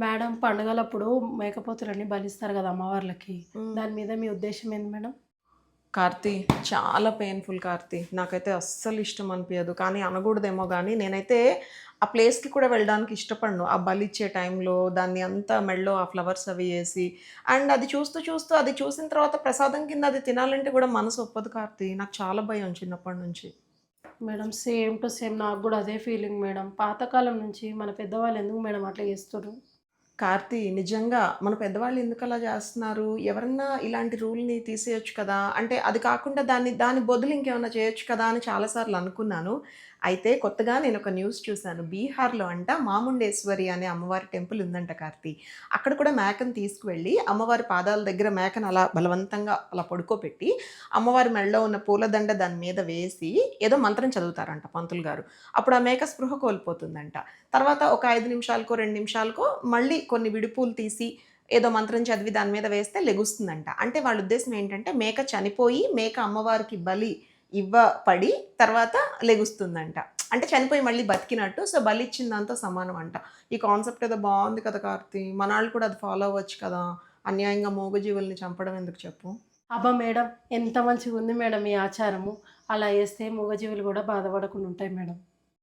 Madam పండుగలప్పుడు మేకపోతులన్నీ బలిస్తారు గదా అమ్మవార్లకి. హ్మ్. దాని మీద మీ ఉద్దేశ్యం ఏంది మేడం? కార్తీ చాలా పెయిన్‌ఫుల్ కార్తీ. నాకైతే అస్సలు ఇష్టం అనిపియదు. కానీ అనగూడదేమో గానీ నేనైతే ఆ ప్లేస్‌కి కూడా వెళ్ళడానికి ఇష్టపడను. ఆ బలిచ్చే టైంలో దాన్ని అంతా మెడలో ఆ ఫ్లవర్స్ అవి ఏసి అండ్ అది చూస్తూ చూస్తూ అది చూసిన తర్వాత ప్రసాదం కింద అది తినాలంటే కూడా మనసు ఒప్పదు కార్తీ. నాకు చాలా భయం చిన్నప్పటి నుంచి. మేడం సేమ్ టు సేమ్ నాకు గూడా అదే ఫీలింగ్ మేడం. పాతకాలం నుంచి మన పెద్దవాళ్ళు ఎందుకు మేడం అట్లా చేస్తుర్రు? కార్తీ నిజంగా మన పెద్దవాళ్ళు ఎందుకలా జేస్తున్నారు? ఎవరన్నా ఇలాంటి రూల్‌ని తీసేయొచ్చు కదా! అంటే అది కాకుండా దాని బదులు ఇంకేమన్నా చేయొచ్చు కదా! అని చాలా సార్లు అనుకున్నాను. అయితే కొత్తగా నేనొక న్యూస్ చూసాను. బీహార్‌లో అంట మాముండేశ్వరి అనే అమ్మవారి టెంపుల్ ఉందంట కార్తీ. అక్కడ కూడా మేకని తీసుకువెళ్ళి అమ్మవారి పాదాల దగ్గర మేకను అలా బలవంతంగా అలా పడుకోబెట్టి, అమ్మవారి మెడలో ఉన్న పూలదండ దాని మీద వేసి ఏదో మంత్రం చదువుతారంట పంతులు గారు. అప్పుడు ఆ మేక స్పృహ కోల్పోతుందంట. తర్వాత ఒక 5 నిమిషాలకో, 2 నిమిషాలకో మళ్ళీ కొన్ని విడిపూలు తీసి ఏదో మంత్రం చదివి దాని మీద వేస్తే లెగుస్తుందంట. అంటే వాళ్ళ ఉద్దేశ్యం ఏంటంటే మేక చనిపోయి మేక అమ్మవారికి బలి ఇవ్వపడి తర్వాత లెగుస్తుందంట. అంటే చనిపోయి మళ్ళీ బతికినట్టు. సో, బలిచ్చిన దాంతో సమానం అంట. ఈ కాన్సెప్ట్ ఏదో బావుంది కదా కార్తీ! మనాళ్ళు కూడా అది ఫాలో అవ్వచ్చు కదా! అన్యాయంగా మూగజీవుల్ని చంపడం ఎందుకు చెప్పు? అబ్బా! మేడం ఎంత మంచిగుంది మేడం ఈ ఆచారము. అలా చేస్తే మూగజీవులు గూడా బాధపడకుండా ఉంటాయి మేడం.